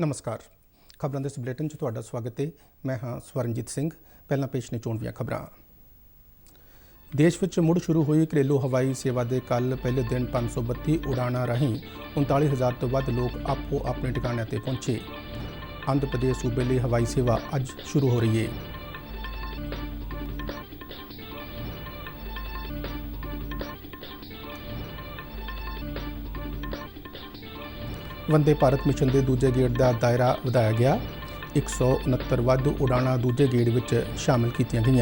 नमस्कार। खबरों के इस बुलेटिन तुहाडा स्वागत है। मैं हाँ स्वरणजीत सिंह। पहला पेश ने चोण दीआं खबरां। देश में मुड़ शुरू हुई घरेलू हवाई सेवा के कल पहले दिन 532 उड़ाणा राहीं 39,000 तो वध लोग आपो अपने ठिकाणों पर पहुंचे। आंध्र प्रदेश सूबे लिए हवाई सेवा अज शुरू हो रही है। वंदे भारत मिशन के दूजे गेड़ का दायरा वधाया गया। 169 वध उड़ाणा दूजे गेड़ में शामिल की गई।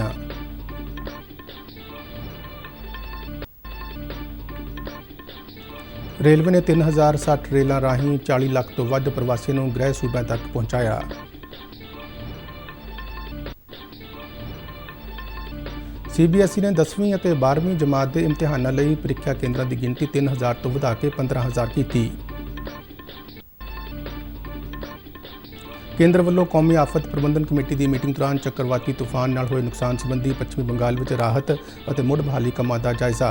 रेलवे ने 3060 रेलों राहीं 40 लाख तो वध प्रवासियों को गृह सूबों तक पहुंचाया। CBSE ने 10वीं और 12वीं जमात के इम्तिहानों लिए परीक्षा केंद्रों की गिनती 3000 तो बढ़ा के 15,000 की। केंद्र वालों कौमी आफत प्रबंधन कमेटी की मीटिंग दौरान चक्रवाती तूफान नाल होए नुकसान संबंधी पश्चिमी बंगाल में राहत और मुड़ बहाली कामां दा जायजा।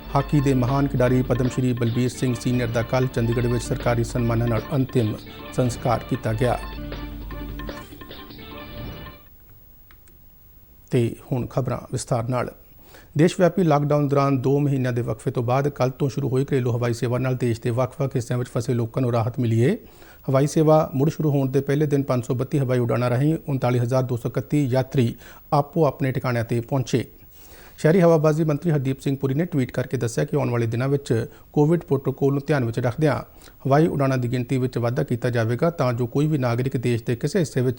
हाकी के महान खिडारी पद्मश्री बलबीर सिंह सीनियर का कल चंडीगढ़ में सरकारी सन्मानां नाल अंतिम संस्कार किया गया। ते हुण खबरां विस्तार नाल। देशव्यापी लॉकडाउन दौरान 2 महीनों के वक्फे तो बाद कल तो शुरू हुई घरेलू हवाई सेवा नाल देश के ਵੱਖ-ਵੱਖ हिस्सों में फसे लोगों को राहत मिली है। हवाई सेवा मुड़ शुरू होने के पहले दिन 532 हवाई उड़ाणा राहीं 39,231 यात्री आपो अपने ठिकाणों पर पहुंचे। शहरी हवाबाजी मंत्री हरदीप सिंह पुरी ने ट्वीट करके दस्सिया कि आने वाले दिनों में कोविड प्रोटोकोल को ध्यान में रखदियां हवाई उड़ाणा की गिनती में वाधा किया जाएगा तां जो कोई भी नागरिक देश के किसी हिस्से में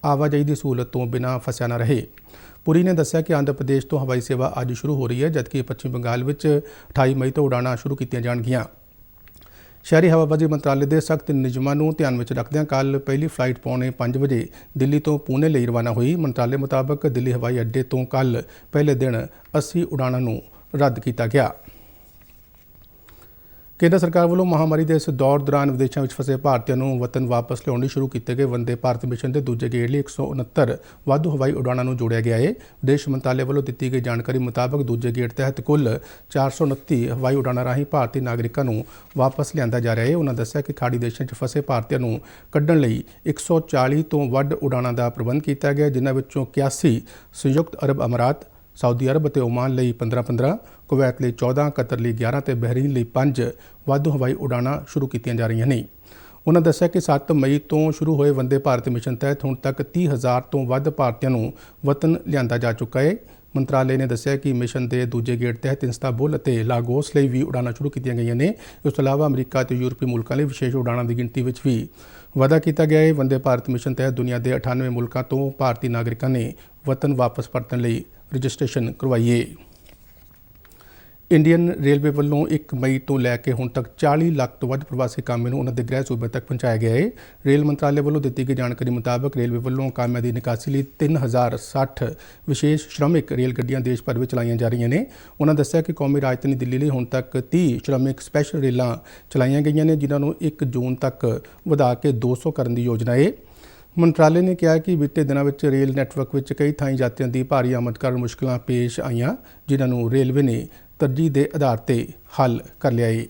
आवाजाही की सहूलत तो बिना फसिया न रहे। पुरी ने दस्सिया कि आंध्र प्रदेश तो हवाई सेवा अज शुरू हो रही है, जबकि पश्चिमी बंगाल में 28 मई तो उड़ाणा शुरू की जाएगियां। शहरी हवाबाजी मंत्रालय के सख्त नियमों को ध्यान में रखदियां कल पहली फ्लाइट 4:45 बजे दिल्ली तो पुणे लिए रवाना हुई। मंत्रालय मुताबक दिल्ली हवाई अड्डे तो कल पहले दिन 80 उड़ाणों को रद्द किया गया। केंद्र सरकार वालों महामारी के इस दौर दौरान विदेशों में फसे भारतीयों को वतन वापस लियाने शुरू किए गए वंदे भारत मिशन के दूजे गेड़ लिए 169 वाधू हवाई उड़ाणों को जोड़िया गया है। विदेश मंत्रालय वालों दी गई जानकारी मुताबक दूजे गेड़ तहत कुल 429 हवाई उड़ाणा राहीं भारतीय नागरिकों को वापस लिया जा रहा है। उन्होंने दस्सिया कि खाड़ी देशों में फसे भारतीयों को कढ़ण लई 140 तो वध उड़ाणा का प्रबंध किया गया, जिन्होंने 81 संयुक्त अरब अमारात, सऊदी अरब और ओमान लिए 15-15, कुवैत लिए 14, कतर लिए 11 तो बहरीन लिए 5 वाधू हवाई उड़ाणा शुरू की जा रही हैं। उन्होंने दस्सिया कि 7 मई तो शुरू हुए वंदे भारत मिशन तहत हुण तक 30,000 तो वध भारतीयों को वतन लिया जा चुका है। मंत्रालय ने दस्सिया कि मिशन के दूजे गेड़ तहत इस्तांबुल और लागोस लिए भी उड़ाणा शुरू की गई हैं। इस अलावा अमरीका और यूरोपी मुल्कों लिए विशेष उड़ाणा की गिनती में भी वाधा किया गया है। वंदे भारत मिशन तहत दुनिया के 98 मुल्कों तो भारतीय नागरिकों ने वतन वापस परतने लिए रजिस्ट्रेशन करवाई है। इंडियन रेलवे वालों 1 मई तो लैके हुण तक 40 लाख तो वध प्रवासी कामिਆਂ ਨੂੰ उन्होंने गृह सूबे तक पहुँचाया गया है। रेल मंत्रालय वालों दी गई जानकारी मुताबक रेलवे वालों कामिਆਂ की निकासी लिए 3060 विशेष श्रमिक रेल गड्डियां देश भर में चलाईਆਂ जा रही हैं। उन्होंने दस्सिया कि कौमी राजधानी दिल्ली लिए हुण तक 30 श्रमिक स्पैशल रेलां चलाईਆਂ गईਆਂ ने, जिन्होंने 1 जून तक वधा के 200 करने की योजना है। मंत्रालय ने कहा कि बीते दिनों में रेल नैटवर्क में कई थाई यात्रियों की भारी आमद कारण मुश्किलें पेश आईयां, जिन्होंने रेलवे ने तरजीह के आधार पर हल कर लिया है।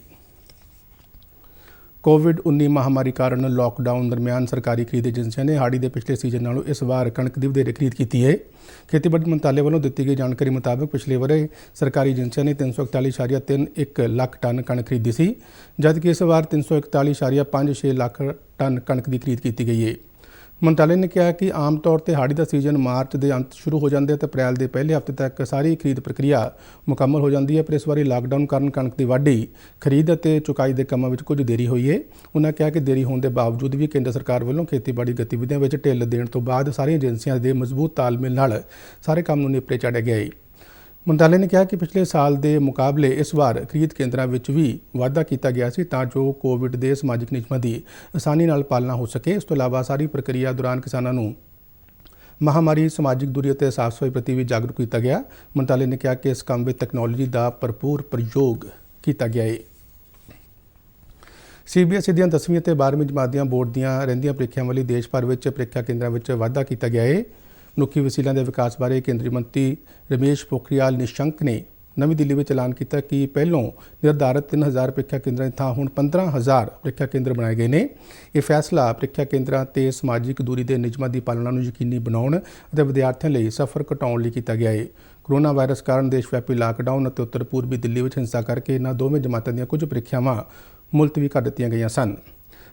कोविड-19 महामारी कारण लॉकडाउन दरमियान सरकारी खरीद एजेंसियों ने हाड़ी के पिछले सीजन नालों इस बार कणक की वधेरे खरीद की है। खेतीबाड़ी मंत्रालय वालों दी गई जानकारी मुताबक पिछले वरे सरकारी एजेंसियों ने 341.31 लाख टन कणक खरीदी सी, जबकि इस बार 341.56 लाख टन कणक की खरीद की गई है। मंत्रालय ने कहा कि आम तौर पर हाड़ी का सीजन मार्च के अंत शुरू हो जाता है तो अप्रैल के पहले हफ्ते तक सारी खरीद प्रक्रिया मुकम्मल हो जाती है, पर इस बार लॉकडाउन कारण कणक की वाढ़ी खरीद और चुकाई के कामों में कुछ देरी हुई है। उन्होंने कहा कि देरी होने के बावजूद भी केंद्र सरकार वालों खेतीबाड़ी गतिविधियों में ढिल देने तो बाद सारी एजेंसियों के मजबूत तालमेल नाल सारे काम निपटे चाढ़िया गया है। मंत्रालय ने कहा कि पिछले साल के मुकाबले इस बार खरीद केंद्रों में भी वाधा किया गया सी तां जो कोविड के समाजिक नियमों की आसानी नाल पालना हो सके। इस तो इलावा सारी प्रक्रिया दौरान किसानों को महामारी, समाजिक दूरी और साफ सफाई प्रति भी जागरूक किया गया। मंत्रालय ने कहा कि इस काम में तकनोलॉजी का भरपूर प्रयोग किया गया है। CBSE ਦੀਆਂ 10वीं और 12वीं जमात ਦੀਆਂ बोर्ड ਦੀਆਂ ਰਹਿੰਦੀਆਂ ਪ੍ਰੀਖਿਆਵਾਂ ਲਈ देश भर में ਪ੍ਰੀਖਿਆ केंद्रों में वाधा किया गया है। मनुखी वसीलों के विकास बारे केंद्रीय मंत्री रमेश पोखरियाल निशंक ने ਨਵੀਂ ਦਿੱਲੀ ਵਿੱਚ ਐਲਾਨ ਕੀਤਾ ਕਿ ਪਹਿਲੋਂ ਨਿਰਧਾਰਤ 3000 ਪ੍ਰੀਖਿਆ ਕੇਂਦਰਾਂ ਦੀ ਥਾਂ ਹੁਣ 15000 ਪ੍ਰੀਖਿਆ ਕੇਂਦਰ ਬਣਾਏ ਗਏ ਨੇ। ਇਹ ਫੈਸਲਾ ਪ੍ਰੀਖਿਆ ਕੇਂਦਰਾਂ ਤੇ ਸਮਾਜਿਕ ਦੂਰੀ ਦੇ ਨਿਯਮਾਂ ਦੀ ਪਾਲਣਾ ਨੂੰ ਯਕੀਨੀ ਬਣਾਉਣ ਅਤੇ ਵਿਦਿਆਰਥੀਆਂ ਲਈ ਸਫ਼ਰ ਘਟਾਉਣ ਲਈ ਕੀਤਾ ਗਿਆ ਹੈ। ਕੋਰੋਨਾ ਵਾਇਰਸ ਕਾਰਨ ਦੇਸ਼ ਵਿਆਪੀ ਲਾਕਡਾਊਨ ਅਤੇ ਉੱਤਰ ਪੂਰਬੀ ਦਿੱਲੀ ਵਿੱਚ ਹਿੰਸਾ ਕਰਕੇ ਇਹਨਾਂ ਦੋਵੇਂ ਜਮਾਤਾਂ ਦੀਆਂ ਕੁਝ ਪ੍ਰੀਖਿਆਵਾਂ ਮੁਲਤਵੀ ਕਰ ਦਿੱਤੀਆਂ ਗਈਆਂ ਸਨ।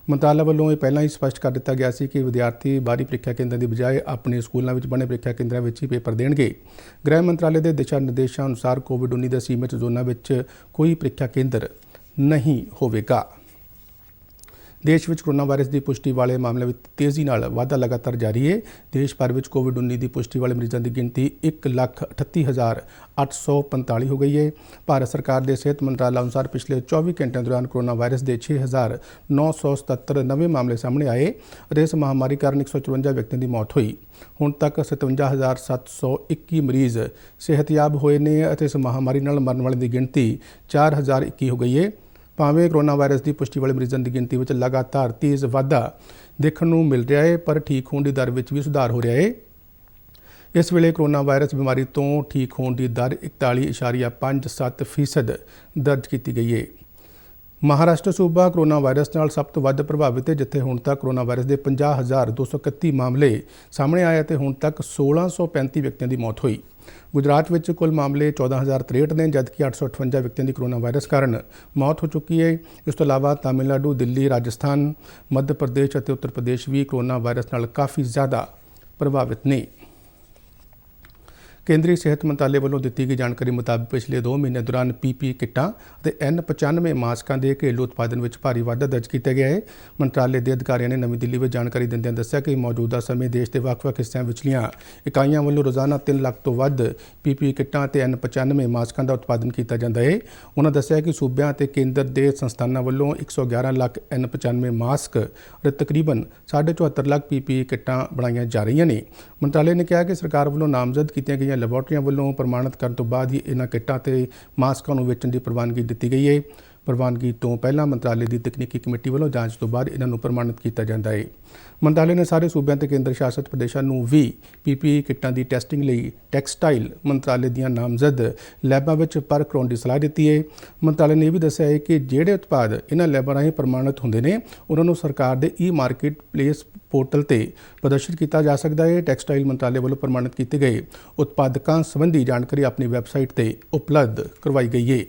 ਮੰਤਰਾਲੇ ਵੱਲੋਂ ਇਹ ਪਹਿਲਾਂ ਹੀ ਸਪਸ਼ਟ ਕਰ ਦਿੱਤਾ ਗਿਆ ਸੀ ਕਿ ਵਿਦਿਆਰਥੀ ਬਾਹਰੀ ਪ੍ਰੀਖਿਆ ਕੇਂਦਰਾਂ ਦੀ ਬਜਾਏ ਆਪਣੇ ਸਕੂਲਾਂ ਵਿੱਚ ਬਣੇ ਪ੍ਰੀਖਿਆ ਕੇਂਦਰਾਂ ਵਿੱਚ ਹੀ ਪੇਪਰ ਦੇਣਗੇ। ਗ੍ਰਹਿ ਮੰਤਰਾਲੇ ਦੇ ਦਿਸ਼ਾ ਨਿਰਦੇਸ਼ਾਂ ਅਨੁਸਾਰ ਕੋਵਿਡ-19 ਦੇ ਸੀਮਿਤ ਜ਼ੋਨਾਂ ਵਿੱਚ ਕੋਈ ਪ੍ਰੀਖਿਆ ਕੇਂਦਰ ਨਹੀਂ ਹੋਵੇਗਾ। ਦੇਸ਼ ਵਿੱਚ ਕੋਰੋਨਾ ਵਾਇਰਸ ਦੀ ਪੁਸ਼ਟੀ ਵਾਲੇ ਮਾਮਲਿਆਂ ਵਿੱਚ ਤੇਜ਼ੀ ਨਾਲ ਵਾਧਾ ਲਗਾਤਾਰ ਜਾਰੀ ਹੈ। ਦੇਸ਼ ਭਰ ਵਿੱਚ ਕੋਵਿਡ-19 ਦੀ ਪੁਸ਼ਟੀ ਵਾਲੇ ਮਰੀਜ਼ਾਂ ਦੀ ਗਿਣਤੀ 1,38,845 ਹੋ ਗਈ ਹੈ। ਭਾਰਤ ਸਰਕਾਰ ਦੇ ਸਿਹਤ ਮੰਤਰਾਲਾ ਅਨੁਸਾਰ ਪਿਛਲੇ 24 ਘੰਟਿਆਂ ਦੌਰਾਨ ਕੋਰੋਨਾ ਵਾਇਰਸ ਦੇ 6,977 ਨਵੇਂ ਮਾਮਲੇ ਸਾਹਮਣੇ ਆਏ ਅਤੇ ਇਸ ਮਹਾਮਾਰੀ ਕਾਰਨ 154 ਵਿਅਕਤੀਆਂ ਦੀ ਮੌਤ ਹੋਈ। ਹੁਣ ਤੱਕ 57,721 ਮਰੀਜ਼ ਸਿਹਤਯਾਬ ਹੋਏ ਨੇ ਅਤੇ ਇਸ ਮਹਾਮਾਰੀ ਨਾਲ ਮਰਨ ਵਾਲਿਆਂ ਦੀ ਗਿਣਤੀ 4,021 ਹੋ ਗਈ ਹੈ। ਭਾਵੇਂ ਕੋਰੋਨਾ ਵਾਇਰਸ ਦੀ ਪੁਸ਼ਟੀ ਵਾਲੇ ਮਰੀਜ਼ਾਂ ਦੀ ਗਿਣਤੀ ਵਿੱਚ ਲਗਾਤਾਰ ਤੇਜ਼ ਵਾਧਾ ਦੇਖਣ ਨੂੰ ਮਿਲ ਰਿਹਾ ਹੈ, ਪਰ ਠੀਕ ਹੋਣ ਦੀ ਦਰ ਵਿੱਚ ਵੀ ਸੁਧਾਰ ਹੋ ਰਿਹਾ ਹੈ। ਇਸ ਵੇਲੇ ਕੋਰੋਨਾ ਵਾਇਰਸ ਬਿਮਾਰੀ ਤੋਂ ਠੀਕ ਹੋਣ ਦੀ ਦਰ 41.57% ਦਰਜ ਕੀਤੀ ਗਈ ਹੈ। ਮਹਾਰਾਸ਼ਟਰ ਸੂਬਾ ਕੋਰੋਨਾ ਵਾਇਰਸ ਨਾਲ ਸਭ ਤੋਂ ਵੱਧ ਪ੍ਰਭਾਵਿਤ ਹੈ, ਜਿੱਥੇ ਹੁਣ ਤੱਕ ਕੋਰੋਨਾ ਵਾਇਰਸ ਦੇ 50,231 ਮਾਮਲੇ ਸਾਹਮਣੇ ਆਏ ਅਤੇ ਹੁਣ ਤੱਕ 1,635 ਵਿਅਕਤੀਆਂ ਦੀ ਮੌਤ ਹੋਈ। ਗੁਜਰਾਤ ਵਿੱਚ ਕੁੱਲ ਮਾਮਲੇ 14,063 ਨੇ, ਜਦਕਿ 858 ਵਿਅਕਤੀਆਂ ਦੀ ਕੋਰੋਨਾ ਵਾਇਰਸ ਕਾਰਨ ਮੌਤ ਹੋ ਚੁੱਕੀ ਹੈ। ਇਸ ਤੋਂ ਇਲਾਵਾ ਤਾਮਿਲਨਾਡੂ, ਦਿੱਲੀ, ਰਾਜਸਥਾਨ, ਮੱਧ ਪ੍ਰਦੇਸ਼ ਅਤੇ ਉੱਤਰ ਪ੍ਰਦੇਸ਼ ਵੀ ਕੋਰੋਨਾ ਵਾਇਰਸ ਨਾਲ ਕਾਫੀ ਜ਼ਿਆਦਾ ਪ੍ਰਭਾਵਿਤ ਨੇ। ਕੇਂਦਰੀ ਸਿਹਤ ਮੰਤਰਾਲੇ ਵੱਲੋਂ ਦਿੱਤੀ ਗਈ ਜਾਣਕਾਰੀ ਮੁਤਾਬਕ ਪਿਛਲੇ 2 ਮਹੀਨੇ ਦੌਰਾਨ PPE ਕਿੱਟਾਂ ਅਤੇ N95 ਮਾਸਕਾਂ ਦੇ ਘਰੇਲੂ ਉਤਪਾਦਨ ਵਿੱਚ ਭਾਰੀ ਵਾਧਾ ਦਰਜ ਕੀਤਾ ਗਿਆ ਹੈ। ਮੰਤਰਾਲੇ ਦੇ ਅਧਿਕਾਰੀਆਂ ਨੇ ਨਵੀਂ ਦਿੱਲੀ ਵਿੱਚ ਜਾਣਕਾਰੀ ਦਿੰਦਿਆਂ ਦੱਸਿਆ ਕਿ ਮੌਜੂਦਾ ਸਮੇਂ ਦੇਸ਼ ਦੇ ਵੱਖ-ਵੱਖ ਹਿੱਸਿਆਂ ਵਿਚਲੀਆਂ ਇਕਾਈਆਂ ਵੱਲੋਂ ਰੋਜ਼ਾਨਾ 3 ਲੱਖ ਤੋਂ ਵੱਧ PPE ਕਿੱਟਾਂ ਅਤੇ N95 ਮਾਸਕਾਂ ਦਾ ਉਤਪਾਦਨ ਕੀਤਾ ਜਾਂਦਾ ਹੈ। ਉਹਨਾਂ ਦੱਸਿਆ ਕਿ ਸੂਬਿਆਂ ਅਤੇ ਕੇਂਦਰ ਦੇ ਸੰਸਥਾਨਾਂ ਵੱਲੋਂ 111 ਲੱਖ N95 ਮਾਸਕ ਅਤੇ ਤਕਰੀਬਨ 74 ਲੱਖ PPE ਕਿੱਟਾਂ ਬਣਾਈਆਂ ਜਾ ਰਹੀਆਂ ਨੇ। ਮੰਤਰਾਲੇ ਨੇ ਕਿਹਾ ਕਿ ਸਰਕਾਰ ਵੱਲੋਂ ਨਾਮਜ਼ਦ ਕੀਤੀਆਂ ਗਈਆਂ ਲੈਬੋਰਟਰੀਆਂ ਵੱਲੋਂ ਪ੍ਰਮਾਣਿਤ ਕਰਨ ਤੋਂ ਬਾਅਦ ਹੀ ਇਹਨਾਂ ਕਿੱਟਾਂ ਤੇ ਮਾਸਕਾਂ ਨੂੰ ਵੇਚਣ ਦੀ ਪ੍ਰਵਾਨਗੀ ਦਿੱਤੀ ਗਈ ਹੈ। ਪ੍ਰਵਾਨਗੀ ਤੋਂ ਪਹਿਲਾਂ ਮੰਤਰਾਲੇ ਦੀ ਤਕਨੀਕੀ ਕਮੇਟੀ ਵੱਲੋਂ ਜਾਂਚ ਤੋਂ ਬਾਅਦ ਇਹਨਾਂ ਨੂੰ ਪ੍ਰਮਾਣਿਤ ਕੀਤਾ ਜਾਂਦਾ ਹੈ। ਮੰਤਰਾਲੇ ਨੇ ਸਾਰੇ ਸੂਬਿਆਂ ਤੇ ਕੇਂਦਰ ਸ਼ਾਸਤ ਪ੍ਰਦੇਸ਼ਾਂ ਨੂੰ ਵੀ PPE ਕਿੱਟਾਂ ਦੀ ਟੈਸਟਿੰਗ ਲਈ ਟੈਕਸਟਾਈਲ ਮੰਤਰਾਲੇ ਦੀਆਂ ਨਾਮਜ਼ਦ ਲੈਬਾਂ ਵਿੱਚ ਪਰਖ ਕਰਾਉਣ ਦੀ ਸਲਾਹ ਦਿੱਤੀ ਹੈ। ਮੰਤਰਾਲੇ ਨੇ ਇਹ ਵੀ ਦੱਸਿਆ ਹੈ ਕਿ ਜਿਹੜੇ ਉਤਪਾਦ ਇਹਨਾਂ ਲੈਬਾਂ ਰਾਹੀਂ ਪ੍ਰਮਾਣਿਤ ਹੁੰਦੇ ਨੇ ਉਹਨਾਂ ਨੂੰ ਸਰਕਾਰ ਦੇ ਮਾਰਕੀਟ ਪਲੇਸ ਪੋਰਟਲ ਤੇ ਪ੍ਰਦਰਸ਼ਿਤ ਕੀਤਾ ਜਾ ਸਕਦਾ ਹੈ। ਟੈਕਸਟਾਈਲ ਮੰਤਰਾਲੇ ਵੱਲੋਂ ਪ੍ਰਮਾਣਿਤ ਕੀਤੇ ਗਏ ਉਤਪਾਦਕਾਂ ਸੰਬੰਧੀ ਜਾਣਕਾਰੀ ਆਪਣੀ ਵੈਬਸਾਈਟ ਤੇ ਉਪਲਬਧ ਕਰਵਾਈ ਗਈ ਹੈ।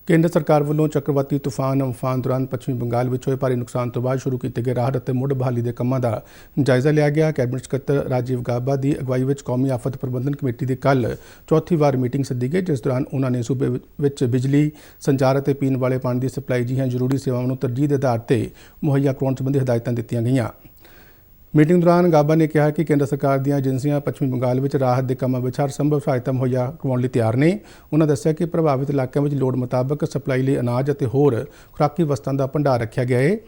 ਕੇਂਦਰ ਸਰਕਾਰ ਵੱਲੋਂ ਚੱਕਰਵਾਤੀ ਤੂਫਾਨ ਅਮਫਾਨ ਦੌਰਾਨ ਪੱਛਮੀ ਬੰਗਾਲ ਵਿੱਚ ਹੋਏ ਭਾਰੀ ਨੁਕਸਾਨ ਤੋਂ ਬਾਅਦ ਸ਼ੁਰੂ ਕੀਤੇ ਗਏ ਰਾਹਤ ਅਤੇ ਮੁੜ ਬਹਾਲੀ ਦੇ ਕੰਮਾਂ ਦਾ ਜਾਇਜ਼ਾ ਲਿਆ ਗਿਆ। ਕੈਬਨਿਟ ਸਕੱਤਰ ਰਾਜੀਵ ਗਾਬਾ ਦੀ ਅਗਵਾਈ ਵਿੱਚ ਕੌਮੀ ਆਫਤ ਪ੍ਰਬੰਧਨ ਕਮੇਟੀ ਦੀ ਕੱਲ੍ਹ ਚੌਥੀ ਵਾਰ ਮੀਟਿੰਗ ਸੱਦੀ ਗਈ, ਜਿਸ ਦੌਰਾਨ ਉਹਨਾਂ ਨੇ ਸੂਬੇ ਵਿੱਚ ਬਿਜਲੀ, ਸੰਚਾਰ ਅਤੇ ਪੀਣ ਵਾਲੇ ਪਾਣੀ ਦੀ ਸਪਲਾਈ ਜਿਹੀਆਂ ਜ਼ਰੂਰੀ ਸੇਵਾਵਾਂ ਨੂੰ ਤਰਜੀਹ ਦੇ ਆਧਾਰ ਤੇ ਮੁਹੱਈਆ ਕਰਵਾਉਣ ਸੰਬੰਧੀ ਹਦਾਇਤਾਂ ਦਿੱਤੀਆਂ ਗਈਆਂ। ਮੀਟਿੰਗ ਦੌਰਾਨ ਗਾਬਾ ਨੇ ਕਿਹਾ ਕਿ ਕੇਂਦਰ ਸਰਕਾਰ ਦੀਆਂ ਏਜੰਸੀਆਂ ਪੱਛਮੀ ਬੰਗਾਲ ਵਿੱਚ ਰਾਹਤ ਦੇ ਕੰਮਾਂ ਵਿੱਚ ਹਰ ਸੰਭਵ ਸਹਾਇਤਾ ਮੁਹੱਈਆ ਕਰਵਾਉਣ ਲਈ ਤਿਆਰ ਨੇ। ਉਹਨਾਂ ਦੱਸਿਆ ਕਿ ਪ੍ਰਭਾਵਿਤ ਇਲਾਕਿਆਂ ਵਿੱਚ ਲੋੜ ਮੁਤਾਬਕ ਸਪਲਾਈ ਲਈ ਅਨਾਜ ਅਤੇ ਹੋਰ ਖੁਰਾਕੀ ਵਸਤਾਂ ਦਾ ਭੰਡਾਰ ਰੱਖਿਆ ਗਿਆ ਹੈ।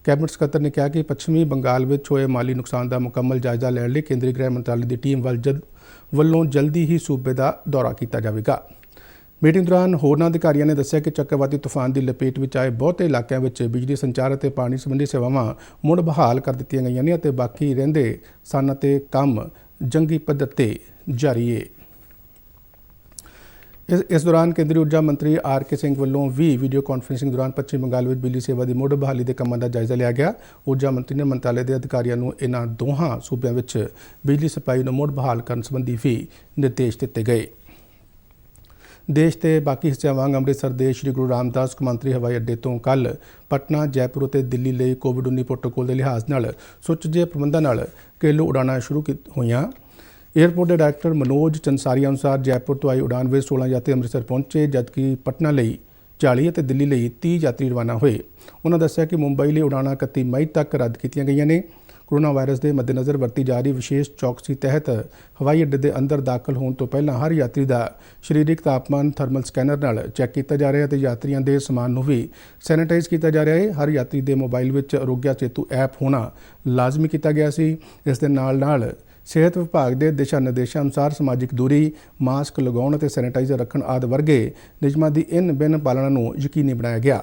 ਕੈਬਨਿਟ ਸਕੱਤਰ ਨੇ ਕਿਹਾ ਕਿ ਪੱਛਮੀ ਬੰਗਾਲ ਵਿੱਚ ਹੋਏ ਮਾਲੀ ਨੁਕਸਾਨ ਦਾ ਮੁਕੰਮਲ ਜਾਇਜ਼ਾ ਲੈਣ ਲਈ ਕੇਂਦਰੀ ਗ੍ਰਹਿ ਮੰਤਰਾਲੇ ਦੀ ਟੀਮ ਵੱਲੋਂ ਜਲਦੀ ਹੀ ਸੂਬੇ ਦਾ ਦੌਰਾ ਕੀਤਾ ਜਾਵੇਗਾ। ਮੀਟਿੰਗ ਦੌਰਾਨ ਹੋਰਨਾਂ ਅਧਿਕਾਰੀਆਂ ਨੇ ਦੱਸਿਆ ਕਿ ਚੱਕਰਵਾਤੀ ਤੂਫਾਨ ਦੀ ਲਪੇਟ ਵਿੱਚ ਆਏ ਬਹੁਤੇ ਇਲਾਕਿਆਂ ਵਿੱਚ ਬਿਜਲੀ, ਸੰਚਾਰ ਅਤੇ ਪਾਣੀ ਸੰਬੰਧੀ ਸੇਵਾਵਾਂ ਮੁੜ ਬਹਾਲ ਕਰ ਦਿੱਤੀਆਂ ਗਈਆਂ ਨੇ ਅਤੇ ਬਾਕੀ ਰਹਿੰਦੇ ਸਥਾਨਾਂ ਤੇ ਕੰਮ ਜੰਗੀ ਪੱਧਰ ਤੇ ਜਾਰੀ ਹੈ। ਇਸ ਦੌਰਾਨ ਕੇਂਦਰੀ ਊਰਜਾ ਮੰਤਰੀ RK ਸਿੰਘ ਵੱਲੋਂ ਵੀ ਵੀਡੀਓ ਕਾਨਫਰੰਸਿੰਗ ਦੌਰਾਨ ਪੱਛਮੀ ਬੰਗਾਲ ਵਿੱਚ ਬਿਜਲੀ ਸੇਵਾ ਦੀ ਮੁੜ ਬਹਾਲੀ ਦੇ ਕੰਮਾਂ ਦਾ ਜਾਇਜ਼ਾ ਲਿਆ ਗਿਆ। ਊਰਜਾ ਮੰਤਰੀ ਨੇ ਮੰਤਰਾਲੇ ਦੇ ਅਧਿਕਾਰੀਆਂ ਨੂੰ ਇਹਨਾਂ ਦੋਹਾਂ ਸੂਬਿਆਂ ਵਿੱਚ ਬਿਜਲੀ ਸਪਲਾਈ ਨੂੰ ਮੁੜ ਬਹਾਲ ਕਰਨ ਸੰਬੰਧੀ ਵੀ ਨਿਰਦੇਸ਼ ਦਿੱਤੇ ਗਏ। ਦੇਸ਼ ਦੇ ਬਾਕੀ ਹਿੱਸਿਆਂ ਵਾਂਗ ਅੰਮ੍ਰਿਤਸਰ ਦੇ ਸ਼੍ਰੀ ਗੁਰੂ ਰਾਮਦਾਸ ਕੌਮਾਂਤਰੀ ਹਵਾਈ ਅੱਡੇ ਤੋਂ ਕੱਲ੍ਹ ਪਟਨਾ, ਜੈਪੁਰ ਅਤੇ ਦਿੱਲੀ ਲਈ ਕੋਵਿਡ-19 ਪ੍ਰੋਟੋਕੋਲ ਦੇ ਲਿਹਾਜ਼ ਨਾਲ ਸੁਚੱਜੇ ਪ੍ਰਬੰਧਾਂ ਨਾਲ ਘਰੇਲੂ ਉਡਾਣਾਂ ਸ਼ੁਰੂ ਹੋਈਆਂ। ਏਅਰਪੋਰਟ ਦੇ ਡਾਇਰੈਕਟਰ ਮਨੋਜ ਚੰਸਾਰੀਆ ਅਨੁਸਾਰ ਜੈਪੁਰ ਤੋਂ ਆਈ ਉਡਾਨ ਵਿੱਚ 16 ਯਾਤਰੀ ਅੰਮ੍ਰਿਤਸਰ ਪਹੁੰਚੇ, ਜਦਕਿ ਪਟਨਾ ਲਈ 40 ਅਤੇ ਦਿੱਲੀ ਲਈ 30 ਯਾਤਰੀ ਰਵਾਨਾ ਹੋਏ। ਉਹਨਾਂ ਦੱਸਿਆ ਕਿ ਮੁੰਬਈ ਲਈ ਉਡਾਣਾਂ 31 ਮਈ ਤੱਕ ਰੱਦ ਕੀਤੀਆਂ ਗਈਆਂ ਨੇ। ਕੋਰੋਨਾ ਵਾਇਰਸ ਦੇ ਮੱਦੇਨਜ਼ਰ ਵਰਤੀ ਜਾ ਰਹੀ ਵਿਸ਼ੇਸ਼ ਚੌਕਸੀ ਤਹਿਤ ਹਵਾਈ ਅੱਡੇ ਦੇ ਅੰਦਰ ਦਾਖਲ ਹੋਣ ਤੋਂ ਪਹਿਲਾਂ ਹਰ ਯਾਤਰੀ ਦਾ ਸਰੀਰਕ ਤਾਪਮਾਨ ਥਰਮਲ ਸਕੈਨਰ ਨਾਲ ਚੈੱਕ ਕੀਤਾ ਜਾ ਰਿਹਾ ਹੈ ਅਤੇ ਯਾਤਰੀਆਂ ਦੇ ਸਮਾਨ ਨੂੰ ਵੀ ਸੈਨੀਟਾਈਜ਼ ਕੀਤਾ ਜਾ ਰਿਹਾ ਹੈ। ਹਰ ਯਾਤਰੀ ਦੇ ਮੋਬਾਈਲ ਵਿੱਚ ਆਰੋਗਿਆ ਸੇਤੂ ਐਪ ਹੋਣਾ ਲਾਜ਼ਮੀ ਕੀਤਾ ਗਿਆ ਸੀ। ਇਸ ਦੇ ਨਾਲ ਸਿਹਤ ਵਿਭਾਗ ਦੇ ਦਿਸ਼ਾ ਨਿਰਦੇਸ਼ਾਂ ਅਨੁਸਾਰ ਸਮਾਜਿਕ ਦੂਰੀ, ਮਾਸਕ ਲਗਾਉਣ ਅਤੇ ਸੈਨੀਟਾਈਜ਼ਰ ਰੱਖਣ ਆਦਿ ਵਰਗੇ ਨਿਯਮਾਂ ਦੀ ਇਨ ਬਿਨ ਪਾਲਣਾ ਨੂੰ ਯਕੀਨੀ ਬਣਾਇਆ ਗਿਆ।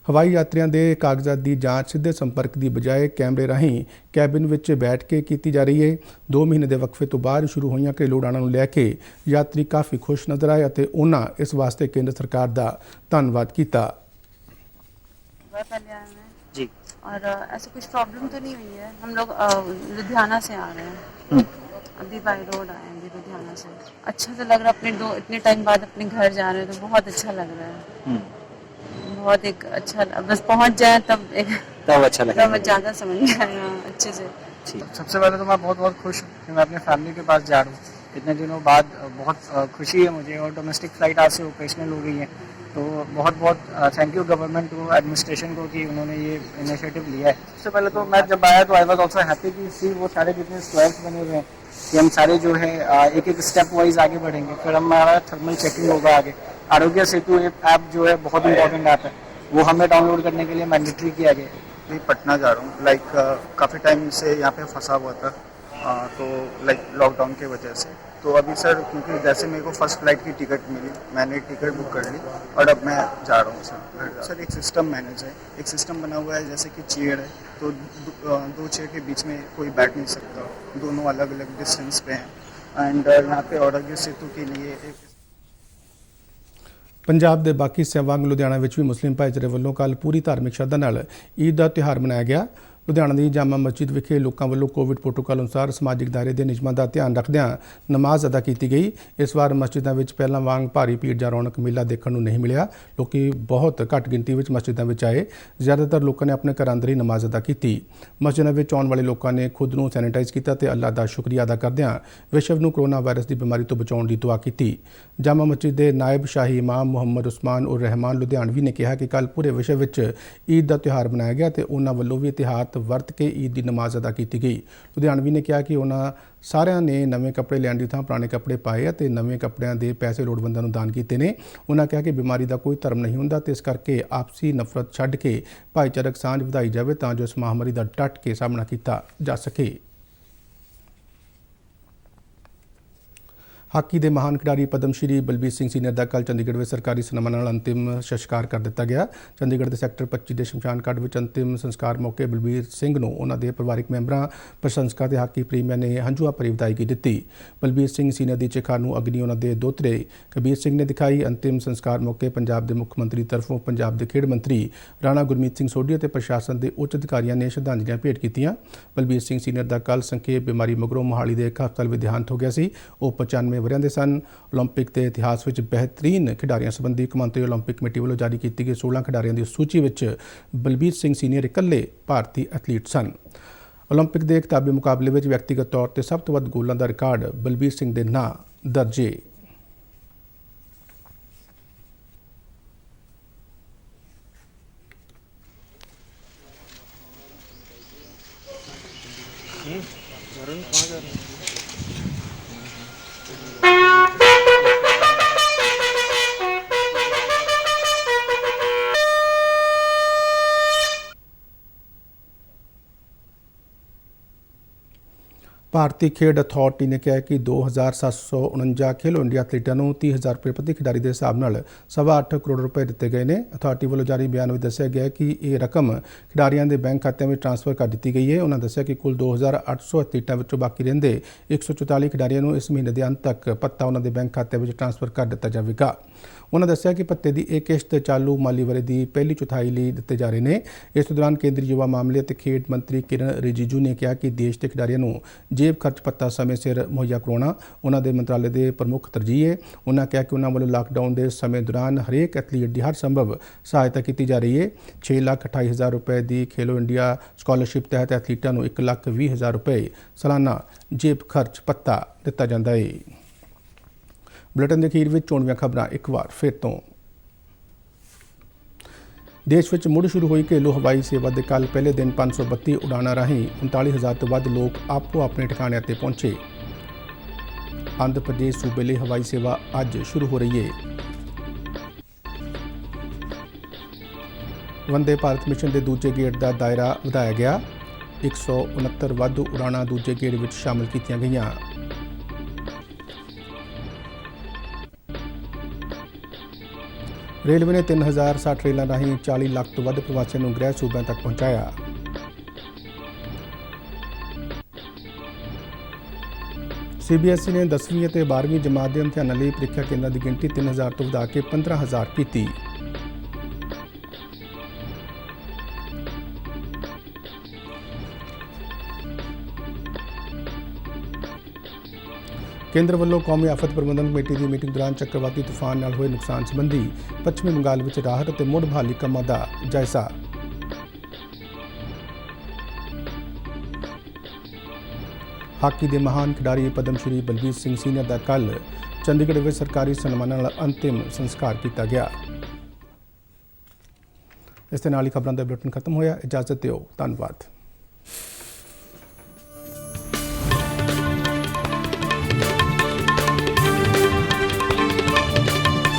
ਹਵਾਈ ਯਾਤਰੀਆਂ ਦੇ ਕਾਗਜ਼ਾਤ ਦੀ ਜਾਂਚ ਸਿੱਧੇ ਸੰਪਰਕ ਦੀ ਬਜਾਏ ਕੈਮਰੇ ਰਾਹੀਂ ਕੈਬਿਨ ਵਿੱਚ ਬੈਠ ਕੇ ਕੀਤੀ ਜਾ ਰਹੀ ਹੈ। 2 ਮਹੀਨੇ ਦੇ ਵਕਫੇ ਤੋਂ ਬਾਅਦ ਸ਼ੁਰੂ ਹੋਈਆਂ ਘਰੇਲੂ ਉਡਾਣਾਂ ਨੂੰ ਲੈ ਕੇ ਯਾਤਰੀ ਕਾਫੀ ਖੁਸ਼ ਨਜ਼ਰ ਆਏ ਅਤੇ ਉਹਨਾਂ ਇਸ ਵਾਸਤੇ ਕੇਂਦਰ ਸਰਕਾਰ ਦਾ ਧੰਨਵਾਦ ਕੀਤਾ। जी और ऐसे कुछ प्रॉब्लम तो नहीं हुई है। हम लोग लुधियाना से आ रहे हैं, अभी बाई रोड आए हैं अभी लुधियाना से। अच्छा तो लग रहा है, इतने टाइम बाद अपने घर जा रहे हैं तो बहुत अच्छा लग रहा है। बहुत एक अच्छा, बस पहुंच जाए तब अच्छा लगा। तब ज़्यादा समझ में आएगा अच्छे से। सबसे पहले तो मैं बहुत बहुत खुश हूँ कि मैं अपने फैमिली के पास जा रहा हूँ। इतने दिनों बाद बहुत खुशी है मुझे, और डोमेस्टिक फ़्लाइट आज से ऑपरेशनल हो गई है, तो बहुत बहुत थैंक यू गवर्नमेंट को, एडमिनिस्ट्रेशन को कि उन्होंने ये इनिशिएटिव लिया है। सबसे पहले तो मैं जब आया तो आई वॉज ऑल्सो हैप्पी कि सी वो सारे जितने स्क्वायर्स बने हुए हैं कि हम सारे जो है एक एक स्टेप वाइज आगे बढ़ेंगे। फिर हमारा थर्मल चेकिंग होगा आगे। आरोग्य सेतु ऐप जो है बहुत इंपॉर्टेंट ऐप है, वो हमें डाउनलोड करने के लिए मैंडेटरी किया गया है। मैं पटना जा रहा हूँ, लाइक काफ़ी टाइम से यहाँ पे फंसा हुआ था, तो लाइक लॉकडाउन की वजह से। तो अभी सर क्योंकि जैसे मेरे को फर्स्ट फ्लाइट की टिकट मिली, मैंने टिकट बुक कर ली और अब मैं जा रहा हूँ सर। एक सिस्टम मैनेज है, एक सिस्टम बना हुआ है, जैसे कि चेयर है तो दो चेयर के बीच में कोई बैठ नहीं सकता, दोनों अलग अलग डिस्टेंस पे हैं। एंड यहाँ पे आरोग्य सेतु के लिए एक ਪੰਜਾਬ ਦੇ ਬਾਕੀ ਹਿੱਸਿਆਂ ਵਾਂਗ ਲੁਧਿਆਣਾ ਵਿੱਚ ਵੀ ਮੁਸਲਿਮ ਭਾਈਚਾਰੇ ਵੱਲੋਂ ਕੱਲ੍ਹ ਪੂਰੀ ਧਾਰਮਿਕ ਸ਼ਰਧਾ ਨਾਲ ਈਦ ਦਾ ਤਿਉਹਾਰ ਮਨਾਇਆ ਗਿਆ। ਲੁਧਿਆਣਾ ਦੀ ਜਾਮਾ ਮਸਜਿਦ ਵਿਖੇ ਲੋਕਾਂ ਵੱਲੋਂ ਕੋਵਿਡ ਪ੍ਰੋਟੋਕਾਲ ਅਨੁਸਾਰ ਸਮਾਜਿਕ ਦਾਇਰੇ ਦੇ ਨਿਯਮਾਂ ਦਾ ਧਿਆਨ ਰੱਖਦਿਆਂ ਨਮਾਜ਼ ਅਦਾ ਕੀਤੀ ਗਈ। ਇਸ ਵਾਰ ਮਸਜਿਦਾਂ ਵਿੱਚ ਪਹਿਲਾਂ ਵਾਂਗ ਭਾਰੀ ਭੀੜ ਜਾਂ ਰੌਣਕ ਮੇਲਾ ਦੇਖਣ ਨੂੰ ਨਹੀਂ ਮਿਲਿਆ। ਲੋਕੀ ਬਹੁਤ ਘੱਟ ਗਿਣਤੀ ਵਿੱਚ ਮਸਜਿਦਾਂ ਵਿੱਚ ਆਏ। ਜ਼ਿਆਦਾਤਰ ਲੋਕਾਂ ਨੇ ਆਪਣੇ ਘਰਾਂ ਅੰਦਰ ਹੀ ਨਮਾਜ਼ ਅਦਾ ਕੀਤੀ। ਮਸਜਿਦਾਂ ਵਿੱਚ ਆਉਣ ਵਾਲੇ ਲੋਕਾਂ ਨੇ ਖੁਦ ਨੂੰ ਸੈਨੀਟਾਈਜ਼ ਕੀਤਾ ਤੇ ਅੱਲਾਹ ਦਾ ਸ਼ੁਕਰੀਆ ਅਦਾ ਕਰਦਿਆਂ ਵਿਸ਼ਵ ਨੂੰ ਕੋਰੋਨਾ ਵਾਇਰਸ ਦੀ ਬਿਮਾਰੀ ਤੋਂ ਬਚਾਉਣ ਦੀ ਦੁਆ ਕੀਤੀ। ਜਾਮਾ ਮਸਜਿਦ ਦੇ ਨਾਇਬ ਸ਼ਾਹੀ ਇਮਾਮ ਮੁਹੰਮਦ ਉਸਮਾਨ ਉਰ ਰਹਿਮਾਨ ਲੁਧਿਆਣਵੀ ਨੇ ਕਿਹਾ ਕਿ ਕੱਲ੍ਹ ਪੂਰੇ ਵਿਸ਼ਵ ਵਿੱਚ ਈਦ ਦਾ ਤਿਉਹਾਰ ਮਨਾਇਆ ਗਿਆ ਤੇ ਉਹਨਾਂ ਵੱਲੋਂ ਵੀ ਇਤਿਹਾਤ ਵਰਤ ਕੇ ਈਦ ਦੀ ਨਮਾਜ਼ ਅਦਾ ਕੀਤੀ ਗਈ। ਲੁਧਿਆਣਵੀ ਨੇ ਕਿਹਾ ਕਿ ਉਹਨਾਂ ਸਾਰਿਆਂ ਨੇ ਨਵੇਂ ਕੱਪੜੇ ਲੈਣ ਦੀ ਥਾਂ ਪੁਰਾਣੇ ਕੱਪੜੇ ਪਾਏ ਅਤੇ ਨਵੇਂ ਕੱਪੜਿਆਂ ਦੇ ਪੈਸੇ ਲੋੜਵੰਦਾਂ ਨੂੰ ਦਾਨ ਕੀਤੇ ਨੇ। ਉਹਨਾਂ ਕਿਹਾ ਕਿ ਬਿਮਾਰੀ ਦਾ ਕੋਈ ਧਰਮ ਨਹੀਂ ਹੁੰਦਾ ਤੇ ਇਸ ਕਰਕੇ ਆਪਸੀ ਨਫ਼ਰਤ ਛੱਡ ਕੇ ਭਾਈਚਾਰਕ ਸਾਂਝ ਵਧਾਈ ਜਾਵੇ ਤਾਂ ਜੋ ਇਸ ਮਹਾਮਾਰੀ ਦਾ ਡਟ ਕੇ ਸਾਹਮਣਾ ਕੀਤਾ ਜਾ ਸਕੇ। ਹਾਕੀ ਦੇ ਮਹਾਨ ਖਿਡਾਰੀ ਪਦਮ ਸ਼੍ਰੀ ਬਲਬੀਰ ਸਿੰਘ ਸੀਨੀਅਰ ਦਾ ਕੱਲ੍ਹ ਚੰਡੀਗੜ੍ਹ ਵਿੱਚ ਸਰਕਾਰੀ ਸਨਮਾਨ ਨਾਲ ਅੰਤਿਮ ਸੰਸਕਾਰ ਕਰ ਦਿੱਤਾ ਗਿਆ। ਚੰਡੀਗੜ੍ਹ ਦੇ ਸੈਕਟਰ 25 ਦੇ ਸ਼ਮਸ਼ਾਨ ਘਾਟ ਵਿੱਚ ਅੰਤਿਮ ਸੰਸਕਾਰ ਮੌਕੇ ਬਲਬੀਰ ਸਿੰਘ ਨੂੰ ਉਹਨਾਂ ਦੇ ਪਰਿਵਾਰਕ ਮੈਂਬਰਾਂ, ਪ੍ਰਸ਼ੰਸਕਾਂ ਤੇ ਹਾਕੀ ਪ੍ਰੇਮੀਆਂ ਨੇ ਹੰਝੂਆਂ ਭਰੀ ਵਧਾਈ ਦਿੱਤੀ। ਬਲਬੀਰ ਸਿੰਘ ਸੀਨੀਅਰ ਦੀ ਚਿਖਾ ਨੂੰ ਅਗਨੀ ਉਹਨਾਂ ਦੇ ਦੋਹਤਰੇ ਕਬੀਰ ਸਿੰਘ ਨੇ ਦਿਖਾਈ। ਅੰਤਿਮ ਸੰਸਕਾਰ ਮੌਕੇ ਪੰਜਾਬ ਦੇ ਮੁੱਖ ਮੰਤਰੀ ਤਰਫੋਂ ਪੰਜਾਬ ਦੇ ਖੇਡ ਮੰਤਰੀ ਰਾਣਾ ਗੁਰਮੀਤ ਸਿੰਘ ਸੋਢੀ ਅਤੇ ਪ੍ਰਸ਼ਾਸਨ ਦੇ ਉੱਚ ਅਧਿਕਾਰੀਆਂ ਨੇ ਸ਼ਰਧਾਂਜਲੀਆਂ ਭੇਟ ਕੀਤੀਆਂ। ਬਲਬੀਰ ਸਿੰਘ ਸੀਨੀਅਰ ਦਾ ਕੱਲ੍ਹ ਸੰਖੇਪ ਬਿਮਾਰੀ ਮਗਰੋਂ ਮੋਹਾਲੀ ਦੇ ਇੱਕ ਹਸਪਤਾਲ ਵਿੱਚ ਦੇਹਾਂਤ ਹੋ ਗਿਆ ਸੀ। ਉਹ 95 ਵਰ੍ਹਿਆਂ ਦੇ ਸਨ। ਓਲੰਪਿਕ ਦੇ ਇਤਿਹਾਸ ਵਿੱਚ ਬਿਹਤਰੀਨ ਖਿਡਾਰੀਆਂ ਸੰਬੰਧੀ ਕੌਮਾਂਤਰੀ ਓਲੰਪਿਕ ਕਮੇਟੀ ਵੱਲੋਂ ਜਾਰੀ ਕੀਤੀ ਗਈ 16 ਖਿਡਾਰੀਆਂ ਦੀ ਸੂਚੀ ਵਿੱਚ ਬਲਬੀਰ ਸਿੰਘ ਸੀਨੀਅਰ ਇਕੱਲੇ ਭਾਰਤੀ ਐਥਲੀਟ ਸਨ। ਓਲੰਪਿਕ ਦੇ ਖਿਤਾਬੀ ਮੁਕਾਬਲੇ ਵਿੱਚ ਵਿਅਕਤੀਗਤ ਤੌਰ ਤੇ ਸਭ ਤੋਂ ਵੱਧ ਗੋਲਾਂ ਦਾ ਰਿਕਾਰਡ ਬਲਬੀਰ ਸਿੰਘ ਦੇ ਨਾਂ ਦਰਜ ਹੈ। ਭਾਰਤੀ ਖੇਡ ਅਥਾਰਟੀ ਨੇ ਕਿਹਾ ਕਿ 2749 ਖੇਲੋ ਇੰਡੀਆ ਐਥਲੀਟਾਂ ਨੂੰ 30,000 ਰੁਪਏ ਪ੍ਰਤੀ ਖਿਡਾਰੀ ਦੇ ਹਿਸਾਬ ਨਾਲ 8.25 ਕਰੋੜ ਰੁਪਏ ਦਿੱਤੇ ਗਏ ਨੇ। ਅਥਾਰਟੀ ਵੱਲੋਂ ਜਾਰੀ ਬਿਆਨ ਵਿੱਚ ਦੱਸਿਆ ਗਿਆ ਕਿ ਇਹ ਰਕਮ ਖਿਡਾਰੀਆਂ ਦੇ ਬੈਂਕ ਖਾਤਿਆਂ ਵਿੱਚ ਟ੍ਰਾਂਸਫਰ ਕਰ ਦਿੱਤੀ ਗਈ ਹੈ। ਉਹਨਾਂ ਦੱਸਿਆ ਕਿ ਕੁੱਲ 2,800 ਐਥਲੀਟਾਂ ਵਿੱਚੋਂ ਬਾਕੀ ਰਹਿੰਦੇ 144 ਖਿਡਾਰੀਆਂ ਨੂੰ ਇਸ ਮਹੀਨੇ ਦੇ ਅੰਤ ਤੱਕ ਭੱਤਾ ਉਹਨਾਂ ਦੇ ਬੈਂਕ ਖਾਤਿਆਂ ਵਿੱਚ ਟ੍ਰਾਂਸਫਰ ਕਰ ਦਿੱਤਾ ਜਾਵੇਗਾ। ਉਹਨਾਂ ਦੱਸਿਆ ਕਿ ਭੱਤੇ ਦੀ ਇਹ ਕਿਸ਼ਤ ਚਾਲੂ ਮਾਲੀ ਵਰ੍ਹੇ ਦੀ ਪਹਿਲੀ ਚੌਥਾਈ ਲਈ ਦਿੱਤੇ ਜਾ ਰਹੇ ਨੇ। ਇਸ ਦੌਰਾਨ ਕੇਂਦਰੀ ਯੁਵਾ ਮਾਮਲੇ ਅਤੇ ਖੇਡ ਮੰਤਰੀ ਕਿਰਨ ਰਿਜੀਜੂ ਨੇ ਕਿਹਾ ਕਿ ਦੇਸ਼ ਦੇ ਖਿਡਾਰੀਆਂ ਨੂੰ ਜੇਬ ਖਰਚ ਭੱਤਾ ਸਮੇਂ ਸਿਰ ਮੁਹੱਈਆ ਕਰਵਾਉਣਾ ਉਹਨਾਂ ਦੇ ਮੰਤਰਾਲੇ ਦੇ ਪ੍ਰਮੁੱਖ ਤਰਜੀਹ ਹੈ। ਉਹਨਾਂ ਕਿਹਾ ਕਿ ਉਹਨਾਂ ਵੱਲੋਂ ਲਾਕਡਾਊਨ ਦੇ ਸਮੇਂ ਦੌਰਾਨ ਹਰੇਕ ਐਥਲੀਟ ਦੀ ਹਰ ਸੰਭਵ ਸਹਾਇਤਾ ਕੀਤੀ ਜਾ ਰਹੀ ਹੈ। 6,28,000 ਰੁਪਏ ਦੀ ਖੇਲੋ ਇੰਡੀਆ ਸਕਾਲਰਸ਼ਿਪ ਤਹਿਤ ਐਥਲੀਟਾਂ ਨੂੰ 1,20,000 ਰੁਪਏ ਸਾਲਾਨਾ ਜੇਬ ਖਰਚ ਭੱਤਾ ਦਿੱਤਾ ਜਾਂਦਾ ਹੈ। ਬੁਲੇਟਿਨ ਦੇ ਅਖੀਰ ਵਿੱਚ ਚੋਣਵੀਆਂ ਖਬਰਾਂ ਇੱਕ ਵਾਰ ਫਿਰ ਤੋਂ। ਦੇਸ਼ ਵਿੱਚ ਮੁੜ ਸ਼ੁਰੂ ਹੋਈ ਘਰੇਲੂ ਹਵਾਈ ਸੇਵਾ ਦੇ ਕੱਲ੍ਹ ਪਹਿਲੇ ਦਿਨ 532 ਉਡਾਣਾਂ ਰਾਹੀਂ 39,000 ਤੋਂ ਵੱਧ ਲੋਕ ਆਪੋ ਆਪਣੇ ਠਿਕਾਣਿਆਂ 'ਤੇ ਪਹੁੰਚੇ। ਆਂਧਰਾ ਪ੍ਰਦੇਸ਼ ਸੂਬੇ ਲਈ ਹਵਾਈ ਸੇਵਾ ਅੱਜ ਸ਼ੁਰੂ ਹੋ ਰਹੀ ਹੈ। ਵੰਦੇ ਭਾਰਤ ਮਿਸ਼ਨ ਦੇ ਦੂਜੇ ਗੇੜ ਦਾ ਦਾਇਰਾ ਵਧਾਇਆ ਗਿਆ। 169 ਵਾਧੂ ਉਡਾਣਾਂ ਦੂਜੇ ਗੇੜ ਵਿੱਚ ਸ਼ਾਮਲ ਕੀਤੀਆਂ ਗਈਆਂ। ਰੇਲਵੇ ਨੇ 3060 ਰੇਲਾਂ ਰਾਹੀਂ 40 ਲੱਖ ਤੋਂ ਵੱਧ ਪ੍ਰਵਾਸੀਆਂ ਨੂੰ ਗ੍ਰਹਿ ਸੂਬਿਆਂ ਤੱਕ ਪਹੁੰਚਾਇਆ। CBSE ਨੇ 10ਵੀਂ ਅਤੇ 12ਵੀਂ ਜਮਾਤ ਦੇ ਇਮਤਿਹਾਨਾਂ ਲਈ ਪ੍ਰੀਖਿਆ ਕੇਂਦਰਾਂ ਦੀ ਗਿਣਤੀ 3000 ਤੋਂ ਵਧਾ ਕੇ 15000 ਕੀਤੀ। ਕੇਂਦਰ ਵੱਲੋਂ ਕੌਮੀ ਆਫਤ ਪ੍ਰਬੰਧਨ ਕਮੇਟੀ ਦੀ ਮੀਟਿੰਗ ਦੌਰਾਨ ਚੱਕਰਵਾਤੀ ਤੂਫਾਨ ਨਾਲ ਹੋਏ ਨੁਕਸਾਨ ਸੰਬੰਧੀ ਪੱਛਮੀ ਬੰਗਾਲ ਵਿੱਚ ਰਾਹਤ ਅਤੇ ਮੁੜ ਬਹਾਲੀ ਕੰਮਾਂ ਦਾ ਜਾਇਜ਼ਾ। ਹਾਕੀ ਦੇ ਮਹਾਨ ਖਿਡਾਰੀ ਪਦਮ ਸ਼੍ਰੀ ਬਲਬੀਰ ਸਿੰਘ ਸੀਨੀਅਰ ਦਾ ਕੱਲ੍ਹ ਚੰਡੀਗੜ੍ਹ ਵਿੱਚ ਸਰਕਾਰੀ ਸਨਮਾਨਾਂ ਨਾਲ ਅੰਤਿਮ ਸੰਸਕਾਰ ਕੀਤਾ ਗਿਆ। ਇਸ ਦੇ ਨਾਲ ਹੀ ਖਬਰਾਂ ਦਾ ਬੁਲੇਟਿਨ ਖਤਮ ਹੋਇਆ। ਇਜਾਜ਼ਤ ਦਿਓ। ਧੰਨਵਾਦ।